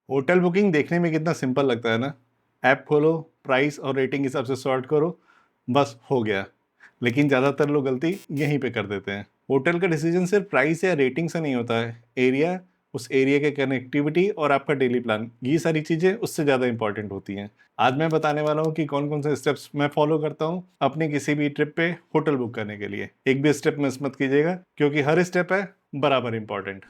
Hotel booking देखने में कितना सिंपल लगता है ना। ऐप खोलो, प्राइस और रेटिंग के हिसाब से सॉर्ट करो, बस हो गया। लेकिन ज़्यादातर लोग गलती यहीं पे कर देते हैं। होटल का डिसीजन सिर्फ प्राइस या रेटिंग से नहीं होता है। एरिया, उस एरिया के कनेक्टिविटी और आपका डेली प्लान, ये सारी चीज़ें उससे ज़्यादा इंपॉर्टेंट होती हैं। आज मैं बताने वाला हूँ कि कौन कौन से स्टेप्स मैं फॉलो करता हूँ अपनी किसी भी ट्रिप पे होटल बुक करने के लिए। एक भी स्टेप मिस मत कीजिएगा, क्योंकि हर स्टेप है बराबर इंपॉर्टेंट।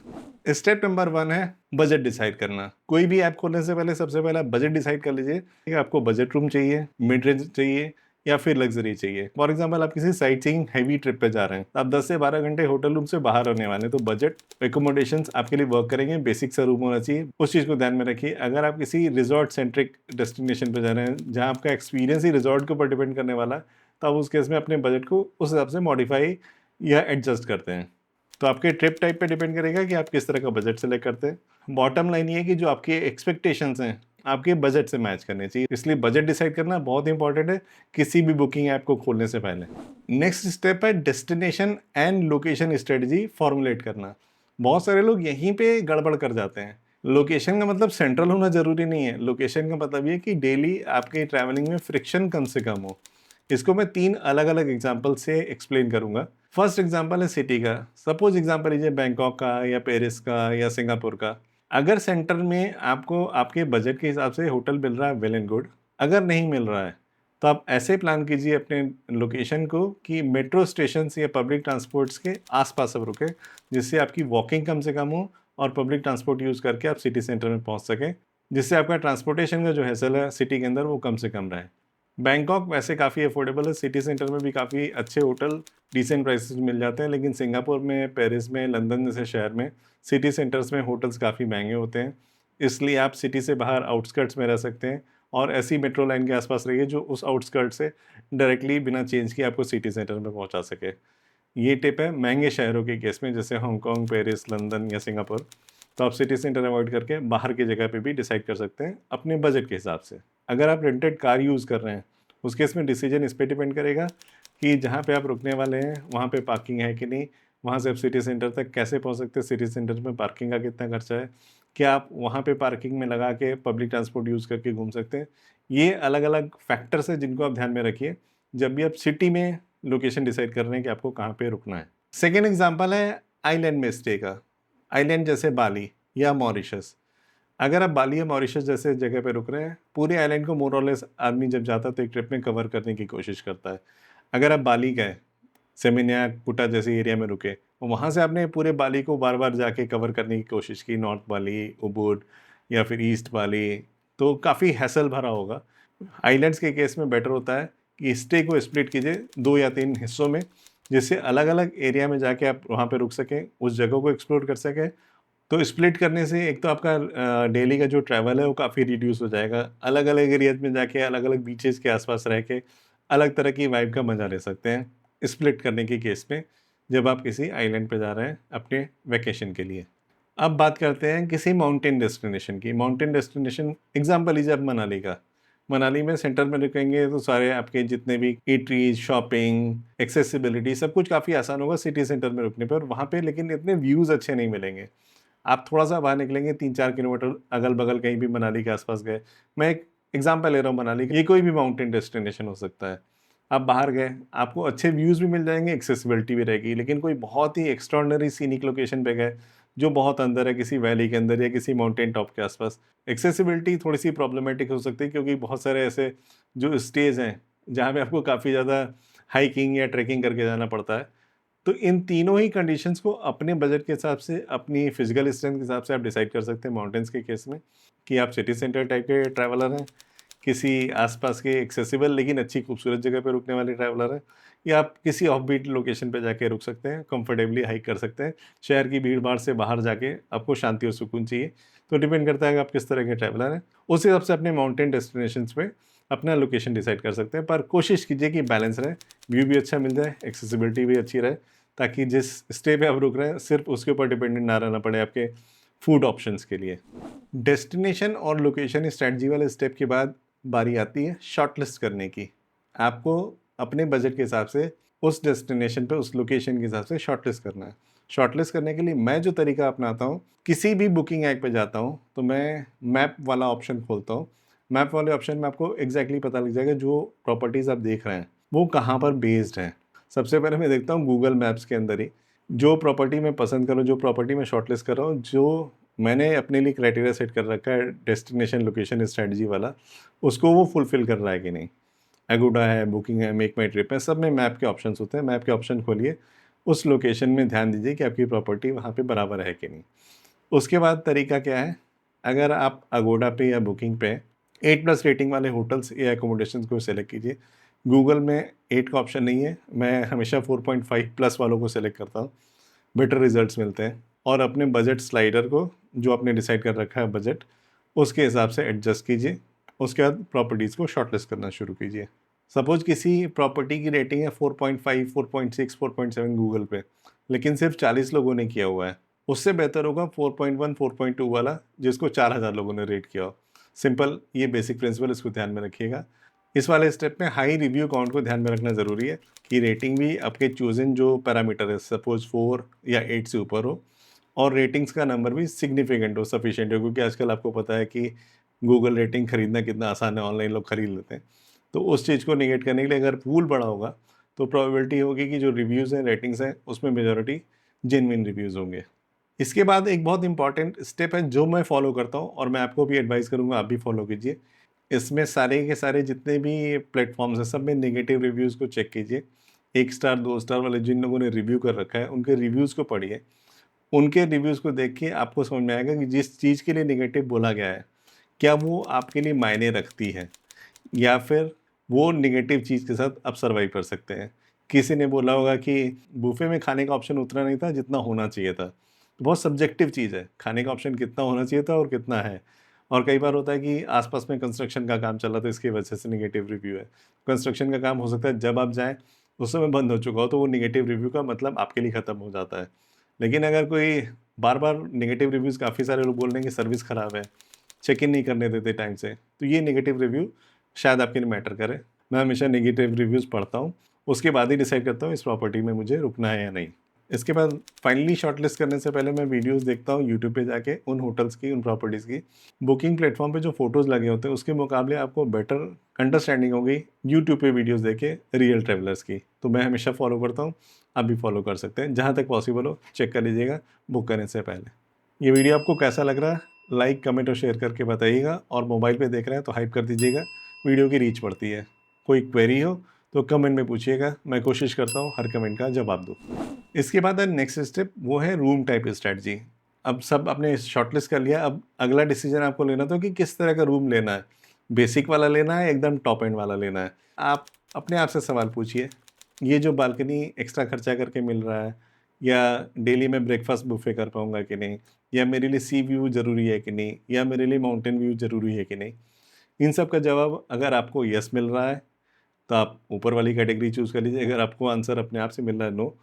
स्टेप नंबर 1 है बजट डिसाइड करना। कोई भी ऐप खोलने से पहले सबसे पहले आप बजट डिसाइड कर लीजिए कि आपको बजट रूम चाहिए, मिड रेंज चाहिए या फिर लग्जरी चाहिए। फॉर एग्जांपल, आप किसी साइट सीइंग हैवी ट्रिप पे जा रहे हैं, आप 10 से 12 घंटे होटल रूम से बाहर रहने वाले हैं, तो बजट एकोमोडेशंस आपके लिए वर्क करेंगे। बेसिक सा रूम होना चाहिए, उस चीज़ को ध्यान में रखिए। अगर आप किसी रिजॉर्ट सेंट्रिक डेस्टिनेशन पे जा रहे हैं जहाँ आपका एक्सपीरियंस ही रिजॉर्ट के ऊपर डिपेंड करने वाला है, तो आप उस केस में अपने बजट को उस हिसाब से मॉडिफाई या एडजस्ट करते हैं। तो आपके ट्रिप टाइप पे डिपेंड करेगा कि आप किस तरह का बजट सेलेक्ट करते हैं। बॉटम लाइन ये है कि जो आपके एक्सपेक्टेशंस हैं आपके बजट से मैच करने चाहिए, इसलिए बजट डिसाइड करना बहुत इंपॉर्टेंट है किसी भी बुकिंग ऐप को खोलने से पहले। नेक्स्ट स्टेप है destination and location strategy formulate करना। बहुत सारे लोग यहीं पे गड़बड़ कर जाते हैं। लोकेशन का मतलब सेंट्रल होना जरूरी नहीं है। लोकेशन का मतलब ये कि डेली आपके ट्रैवलिंग में फ्रिक्शन कम से कम हो। इसको मैं 3 अलग-अलग एग्जांपल से एक्सप्लेन करूँगा। फर्स्ट एग्जांपल है सिटी का। सपोज़ एग्जांपल लीजिए बैंकॉक का या पेरिस का या सिंगापुर का। अगर सेंटर में आपको आपके बजट के हिसाब से होटल मिल रहा है, वेल एंड गुड। अगर नहीं मिल रहा है, तो आप ऐसे प्लान कीजिए अपने लोकेशन को कि मेट्रो स्टेशंस या पब्लिक ट्रांसपोर्ट्स के आस-पास आप रुकें, जिससे आपकी वॉकिंग कम से कम हो और पब्लिक ट्रांसपोर्ट यूज़ करके आप सिटी सेंटर में पहुँच सकें, जिससे आपका ट्रांसपोर्टेशन का जो हैसल है सिटी के अंदर वो कम से कम रहे। बैंकॉक वैसे काफ़ी अफोर्डेबल है, सिटी सेंटर में भी काफ़ी अच्छे होटल डिसेंट प्राइसेस में मिल जाते हैं, लेकिन सिंगापुर में, पेरिस में, लंदन जैसे शहर में सिटी सेंटर्स में होटल्स काफ़ी महंगे होते हैं। इसलिए आप सिटी से बाहर आउटस्कर्ट्स में रह सकते हैं और ऐसी मेट्रो लाइन के आसपास रहिए जो उस आउटस्कर्ट से डायरेक्टली बिना चेंज किए आपको सिटी सेंटर में पहुंचा सके। ये टिप है महंगे शहरों के केस में, जैसे हांगकांग, पेरिस, लंदन या सिंगापुर। तो आप सिटी सेंटर अवॉइड करके बाहर की जगह पे भी डिसाइड कर सकते हैं अपने बजट के हिसाब से। अगर आप रेंटेड कार यूज़ कर रहे हैं, उस केस में डिसीजन इस पे डिपेंड करेगा कि जहाँ पे आप रुकने वाले हैं वहाँ पे पार्किंग है कि नहीं, वहाँ से आप सिटी सेंटर तक कैसे पहुँच सकते हैं, सिटी सेंटर में पार्किंग का कितना खर्चा है, क्या आप वहाँ पे पार्किंग में लगा के पब्लिक ट्रांसपोर्ट यूज़ करके घूम सकते हैं। ये अलग अलग फैक्टर्स हैं जिनको आप ध्यान में रखिए जब भी आप सिटी में लोकेशन डिसाइड कर रहे हैं कि आपको कहाँ पे रुकना है। सेकेंड एग्जाम्पल है आइलैंड में स्टे का। आइलैंड जैसे बाली या मॉरिशस। अगर आप बाली या मॉरिशस जैसे जगह पे रुक रहे हैं, पूरे आइलैंड को मोर और लेस आदमी जब जाता है तो एक ट्रिप में कवर करने की कोशिश करता है। अगर आप बाली गए, सेमिनियाक, कुटा जैसे एरिया में रुके, वहाँ से आपने पूरे बाली को बार-बार जाके कवर करने की कोशिश की, नॉर्थ बाली, उबुड या फिर ईस्ट बाली, तो काफ़ी हैसल भरा होगा। आइलैंड्स के केस में बेटर होता है कि स्टे को स्प्लिट कीजिए 2 या 3 हिस्सों में, जिससे अलग-अलग एरिया में जाके आप वहाँ पे रुक सकें, उस जगह को एक्सप्लोर कर सकें। तो स्प्लिट करने से एक तो आपका डेली का जो ट्रैवल है वो काफ़ी रिड्यूस हो जाएगा। अलग-अलग एरियाज़ में जाके अलग-अलग बीचेज़ के आस-पास रह के अलग तरह की वाइब का मज़ा ले सकते हैं, स्प्लिट करने के केस में, जब आप किसी आइलैंड पे जा रहे हैं अपने वैकेशन के लिए। अब बात करते हैं किसी माउंटेन डेस्टिनेशन की। माउंटेन डेस्टिनेशन एग्ज़ाम्पल लीजिए आप मनाली का। मनाली में सेंटर में रुकेंगे तो सारे आपके जितने भी ईटरीज़, शॉपिंग, एक्सेसिबिलिटी सब कुछ काफ़ी आसान होगा सिटी सेंटर में रुकने पे, और वहाँ पे लेकिन इतने व्यूज़ अच्छे नहीं मिलेंगे। आप थोड़ा-सा बाहर निकलेंगे 3-4 किलोमीटर अगल-बगल कहीं भी मनाली के आस-पास गए। मैं एक एग्ज़ाम्पल ले रहा हूँ मनाली का, ये कोई भी माउंटेन डेस्टिनेशन हो सकता है। आप बाहर गए, आपको अच्छे व्यूज़ भी मिल जाएँगे, एक्सेसिबिलिटी भी रहेगी, लेकिन कोई बहुत ही एक्स्ट्राऑर्डिनरी सीनिक लोकेशन पे गए, जो बहुत अंदर है, किसी वैली के अंदर या किसी माउंटेन टॉप के आस-पास, एक्सेसिबिलिटी थोड़ी-सी प्रॉब्लमैटिक हो सकती है, क्योंकि बहुत सारे ऐसे जो स्टेज हैं, जहाँ पे आपको काफ़ी ज़्यादा हाइकिंग या ट्रैकिंग करके जाना पड़ता है। तो इन तीनों ही कंडीशंस को अपने बजट के हिसाब से, अपनी फिजिकल स्ट्रेंथ के हिसाब से आप डिसाइड कर सकते हैं माउंटेन्स के केस में, कि आप सिटी सेंटर टाइप के ट्रैवलर हैं, किसी आसपास के एक्सेसिबल लेकिन अच्छी खूबसूरत जगह पे रुकने वाले ट्रैवलर हैं, या आप किसी ऑफ बीट लोकेशन पे जाके रुक सकते हैं, कंफर्टेबली हाइक कर सकते हैं। शहर की भीड़-भाड़ से बाहर जाके आपको शांति और सुकून चाहिए। तो डिपेंड करता है कि आप किस तरह के ट्रैवलर हैं। उस हिसाब से अपने माउंटेन डेस्टिनेशंस पे अपना लोकेशन डिसाइड कर सकते हैं, पर कोशिश कीजिए कि बैलेंस रहे, व्यू भी अच्छा मिल जाए, एक्सेसिबिलिटी भी अच्छी रहे, ताकि जिस स्टे पे आप रुक रहे हैं सिर्फ उसके ऊपर डिपेंडेंट ना रहना पड़े आपके फूड ऑप्शंस के लिए। डेस्टिनेशन और लोकेशन स्ट्रेटजी वाले स्टेप के बाद बारी आती है शॉर्टलिस्ट करने की। आपको अपने बजट के हिसाब से उस डेस्टिनेशन पे, उस लोकेशन के हिसाब से शॉर्टलिस्ट करना है। शॉर्टलिस्ट करने के लिए मैं जो तरीका अपनाता हूँ, किसी भी बुकिंग ऐप पे जाता हूँ तो मैं मैप वाला ऑप्शन खोलता हूँ। मैप वाले ऑप्शन में आपको एग्जैक्टली पता लग जाएगा जो प्रॉपर्टीज़ आप देख रहे हैं वो कहाँ पर बेस्ड हैं। सबसे पहले मैं देखता हूँ गूगल मैप्स के अंदर ही जो प्रॉपर्टी मैं पसंद कर रहा हूँ, जो प्रॉपर्टी मैं शॉर्टलिस्ट कर रहा हूँ, जो मैंने अपने लिए क्राइटेरिया सेट कर रखा है डेस्टिनेशन लोकेशन स्ट्रेटजी वाला, उसको वो फुलफिल कर रहा है कि नहीं। एगोडा है, बुकिंग है, मेक माई ट्रिप है, सब में मैप के ऑप्शंस होते हैं। मैप के ऑप्शन खोलिए, उस लोकेशन में ध्यान दीजिए कि आपकी प्रॉपर्टी वहाँ पे बराबर है कि नहीं। उसके बाद तरीका क्या है, अगर आप अगोडा पे या बुकिंग पे 8+ रेटिंग वाले होटल्स या एकोमोडेशन को सेलेक्ट कीजिए। गूगल में 8 का ऑप्शन नहीं है, मैं हमेशा 4.5+ वालों को सेलेक्ट करता हूँ, बेटर रिजल्ट्स मिलते हैं। और अपने बजट स्लाइडर को, जो आपने डिसाइड कर रखा है बजट, उसके हिसाब से एडजस्ट कीजिए। उसके बाद प्रॉपर्टीज़ को शॉर्टलिस्ट करना शुरू कीजिए। सपोज किसी प्रॉपर्टी की रेटिंग है 4.5, 4.6, 4.7 गूगल पे, लेकिन सिर्फ 40 लोगों ने किया हुआ है। उससे बेहतर होगा 4.1, 4.2 वाला, जिसको 4000 लोगों ने रेट किया हो। सिंपल, ये बेसिक प्रिंसिपल, इसको ध्यान में रखिएगा। इस वाले स्टेप में हाई रिव्यू काउंट को ध्यान में रखना ज़रूरी है कि रेटिंग भी आपके चूजन जो पैरामीटर है, सपोज 4 या 8 से ऊपर हो, और रेटिंग्स का नंबर भी सिग्निफिकेंट हो, सफिशिएंट हो, क्योंकि आजकल आपको पता है कि गूगल रेटिंग खरीदना कितना आसान है, ऑनलाइन लोग खरीद लेते हैं। तो उस चीज़ को निगेट करने के लिए अगर पूल बड़ा होगा तो प्रोबेबिलिटी होगी कि जो रिव्यूज़ हैं, रेटिंग्स हैं, उसमें मेजॉरिटी जेन्युइन रिव्यूज़ होंगे। इसके बाद एक बहुत इंपॉर्टेंट स्टेप है जो मैं फॉलो करता हूँ और मैं आपको भी एडवाइस करूँगा आप भी फॉलो कीजिए। इसमें सारे के सारे जितने भी प्लेटफॉर्म्स हैं, सब में नेगेटिव रिव्यूज़ को चेक कीजिए। 1 स्टार 2 स्टार वाले जिन लोगों ने रिव्यू कर रखा है उनके रिव्यूज़ को पढ़िए। उनके रिव्यूज़ को देख के आपको समझ में आएगा कि जिस चीज़ के लिए नेगेटिव बोला गया है, क्या वो आपके लिए मायने रखती है, या फिर वो नेगेटिव चीज़ के साथ आप सर्वाइव कर सकते हैं। किसी ने बोला होगा कि बुफ़े में खाने का ऑप्शन उतना नहीं था जितना होना चाहिए था। तो बहुत सब्जेक्टिव चीज़ है, खाने का ऑप्शन कितना होना चाहिए था और कितना है। और कई बार होता है कि आस-पास में कंस्ट्रक्शन का काम चल रहा था, इसकी वजह से नेगेटिव रिव्यू है। कंस्ट्रक्शन का काम हो सकता है जब आप जाएँ उस समय बंद हो चुका हो, तो वो नेगेटिव रिव्यू का मतलब आपके लिए ख़त्म हो जाता है। लेकिन अगर कोई बार-बार नेगेटिव रिव्यूज़, काफ़ी सारे लोग बोल रहे हैं कि सर्विस ख़राब है, चेक इन नहीं करने देते टाइम से, तो ये नेगेटिव रिव्यू शायद आपके लिए मैटर करे। मैं हमेशा नेगेटिव रिव्यूज़ पढ़ता हूँ, उसके बाद ही डिसाइड करता हूँ इस प्रॉपर्टी में मुझे रुकना है या नहीं। इसके बाद फाइनली शॉर्टलिस्ट करने से पहले मैं वीडियोज़ देखता हूँ यूट्यूब पे जाके उन होटल्स की, उन प्रॉपर्टीज़ की। बुकिंग प्लेटफ़ॉर्म पे जो फ़ोटोज़ लगे होते हैं उसके मुकाबले आपको बेटर अंडरस्टैंडिंग होगी यूट्यूब पे वीडियोज़ देखे रियल ट्रैवलर्स की। तो मैं हमेशा फ़ॉलो करता हूँ, आप भी फ़ॉलो कर सकते हैं। जहाँ तक पॉसिबल हो चेक कर लीजिएगा बुक करने से पहले। ये वीडियो आपको कैसा लग रहा है? लाइक, कमेंट और शेयर करके बताइएगा, और मोबाइल पे देख रहे हैं तो हाइप कर दीजिएगा, वीडियो की रीच बढ़ती है। कोई क्वेरी हो तो कमेंट में पूछिएगा, मैं कोशिश करता हूँ हर कमेंट का जवाब दूँ। इसके बाद नेक्स्ट स्टेप वो है रूम टाइप स्ट्रैटेजी। अब सब आपने शॉर्टलिस्ट कर लिया, अब अगला डिसीजन आपको लेना था कि किस तरह का रूम लेना है। बेसिक वाला लेना है, एकदम टॉप एंड वाला लेना है। आप अपने आप से सवाल पूछिए, ये जो बालकनी एक्स्ट्रा खर्चा करके मिल रहा है, या डेली मैं ब्रेकफास्ट बुफे कर पाऊँगा कि नहीं, या मेरे लिए सी व्यू ज़रूरी है कि नहीं, या मेरे लिए माउंटेन व्यू ज़रूरी है कि नहीं। इन सब का जवाब अगर आपको यस मिल रहा है तो आप ऊपर वाली कैटेगरी चूज़ कर लीजिए। अगर आपको आंसर अपने आप से मिल रहा है नो,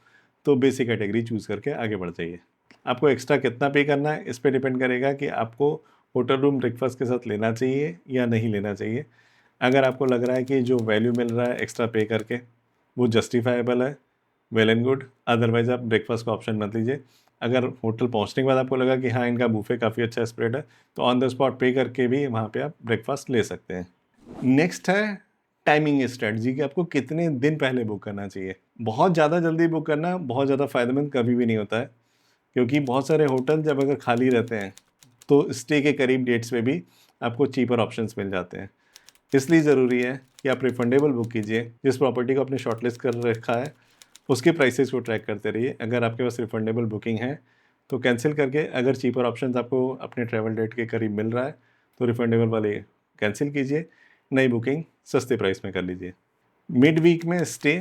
तो बेसिक कैटेगरी चूज़ करके आगे बढ़ जाइए। आपको एक्स्ट्रा कितना पे करना है इस पे डिपेंड करेगा कि आपको होटल रूम ब्रेकफास्ट के साथ लेना चाहिए या नहीं लेना चाहिए। अगर आपको लग रहा है कि जो वैल्यू मिल रहा है एक्स्ट्रा पे करके वो जस्टिफाइबल है, वेल एंड गुड, अदरवाइज़ आप ब्रेकफास्ट का ऑप्शन मत लीजिए। अगर होटल पहुंचने के बाद आपको लगा कि हाँ, इनका बुफे काफ़ी अच्छा स्प्रेड है, तो ऑन द स्पॉट पे करके भी वहाँ पे आप ब्रेकफास्ट ले सकते हैं। नेक्स्ट है टाइमिंग स्ट्रेटजी, कि आपको कितने दिन पहले बुक करना चाहिए। बहुत ज़्यादा जल्दी बुक करना बहुत ज़्यादा फ़ायदेमंद कभी भी नहीं होता है, क्योंकि बहुत सारे होटल जब अगर खाली रहते हैं तो स्टे के करीब डेट्स पे भी आपको चीपर ऑप्शंस मिल जाते हैं। इसलिए ज़रूरी है कि आप रिफंडेबल बुक कीजिए। जिस प्रॉपर्टी को आपने शॉर्टलिस्ट कर रखा है उसके प्राइसेस को ट्रैक करते रहिए। अगर आपके पास रिफंडेबल बुकिंग है तो कैंसिल करके, अगर चीपर ऑप्शंस आपको अपने ट्रैवल डेट के करीब मिल रहा है तो रिफंडेबल वाले कैंसिल कीजिए, नई बुकिंग सस्ते प्राइस में कर लीजिए। मिड वीक में स्टे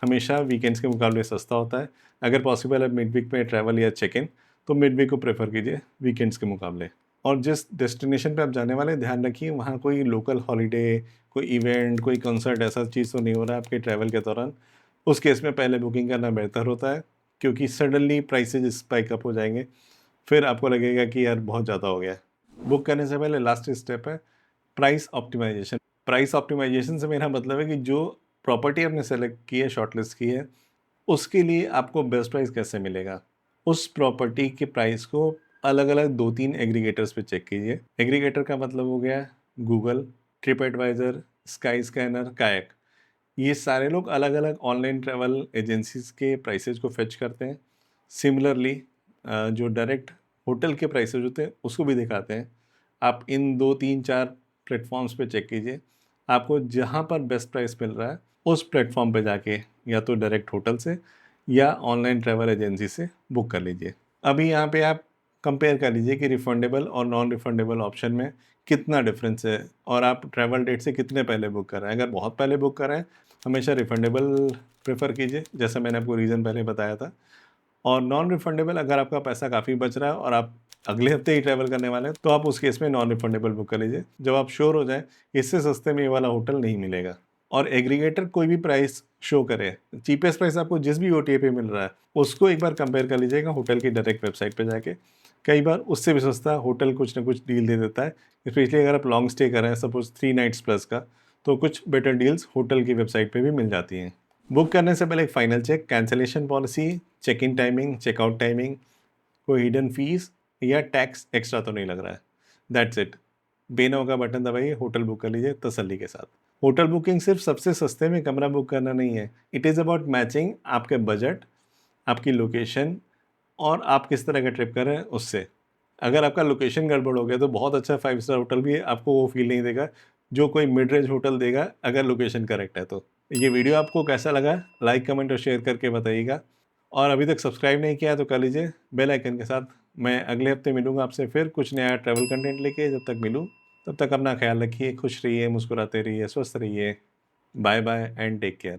हमेशा वीकेंड्स के मुकाबले सस्ता होता है। अगर पॉसिबल है मिड वीक में ट्रैवल या चेक इन, तो मिड वीक को प्रेफर कीजिए वीकेंड्स के मुकाबले। और जिस डेस्टिनेशन पे आप जाने वाले हैं ध्यान रखिए वहाँ कोई लोकल हॉलीडे, कोई इवेंट, कोई कंसर्ट ऐसा चीज़ तो नहीं हो रहा है आपके ट्रैवल के दौरान। उस केस में पहले बुकिंग करना बेहतर होता है, क्योंकि सडनली प्राइसेज स्पाइक अप हो जाएंगे, फिर आपको लगेगा कि यार बहुत ज़्यादा हो गया है। बुक करने से पहले लास्ट स्टेप है प्राइस ऑप्टिमाइजेशन। प्राइस ऑप्टिमाइजेशन से मेरा मतलब है कि जो प्रॉपर्टी आपने सेलेक्ट की है, शॉर्टलिस्ट की है, उसके लिए आपको बेस्ट प्राइस कैसे मिलेगा। उस प्रॉपर्टी के प्राइस को अलग अलग 2-3 एग्रीगेटर्स पे चेक कीजिए। एग्रीगेटर का मतलब हो गया Google, TripAdvisor, Skyscanner, काyak। ये सारे लोग अलग अलग ऑनलाइन ट्रैवल एजेंसीज के प्राइसेस को फेच करते हैं। सिमिलरली जो डायरेक्ट होटल के प्राइसेस होते हैं उसको भी दिखाते हैं। आप इन 2-3-4 प्लेटफॉर्म्स पे चेक कीजिए, आपको जहाँ पर बेस्ट प्राइस मिल रहा है उस प्लेटफॉर्म पे जाके या तो डायरेक्ट होटल से या ऑनलाइन ट्रैवल एजेंसी से बुक कर लीजिए। अभी यहाँ पे आप कंपेयर कर लीजिए कि रिफंडेबल और नॉन रिफंडेबल ऑप्शन में कितना डिफरेंस है और आप ट्रैवल डेट से कितने पहले बुक कर रहे हैं। अगर बहुत पहले बुक कर रहे हैं, हमेशा रिफंडेबल प्रेफर कीजिए, जैसा मैंने आपको रीज़न पहले बताया था। और नॉन रिफंडेबल, अगर आपका पैसा काफ़ी बच रहा है और आप अगले हफ्ते ही ट्रैवल करने वाले हैं, तो आप उस केस में नॉन रिफंडेबल बुक कर लीजिए। जब आप श्योर हो जाएँ इससे सस्ते में ये वाला होटल नहीं मिलेगा। और एग्रीगेटर कोई भी प्राइस शो करे, चीपेस्ट प्राइस आपको जिस भी ओटीए पे मिल रहा है उसको एक बार कंपेयर कर लीजिएगा होटल की डायरेक्ट वेबसाइट पे जाके। कई बार उससे भी सस्ता होटल कुछ ना कुछ डील दे देता है, स्पेशली अगर आप लॉन्ग स्टे कर रहे हैं, सपोज 3 नाइट्स प्लस का, तो कुछ बेटर डील्स होटल की वेबसाइट पे भी मिल जाती हैं। बुक करने से पहले एक final check, cancellation policy, check in timing, checkout timing, कोई हिडन फीस या टैक्स एक्स्ट्रा तो नहीं लग रहा है। That's it. बेनो का बटन दबाइए, होटल बुक कर लीजिए तसल्ली के साथ। होटल बुकिंग सिर्फ सबसे सस्ते में कमरा बुक करना नहीं है, इट इज़ अबाउट मैचिंग आपके बजट, आपकी लोकेशन और आप किस तरह का ट्रिप कर रहे हैं उससे। अगर आपका लोकेशन गड़बड़ हो गया तो बहुत अच्छा 5 स्टार होटल भी आपको वो फील नहीं देगा जो कोई मिड रेंज होटल देगा, अगर लोकेशन करेक्ट है तो। ये वीडियो आपको कैसा लगा, लाइक कमेंट और शेयर करके बताइएगा। और अभी तक सब्सक्राइब नहीं किया तो कर लीजिए बेल आइकन के साथ। मैं अगले हफ्ते मिलूंगा आपसे फिर कुछ नया ट्रैवल कंटेंट लेके। जब तक मिलूँ तब तक अपना ख्याल रखिए, खुश रहिए, मुस्कुराते रहिए, स्वस्थ रहिए। Bye bye and take care.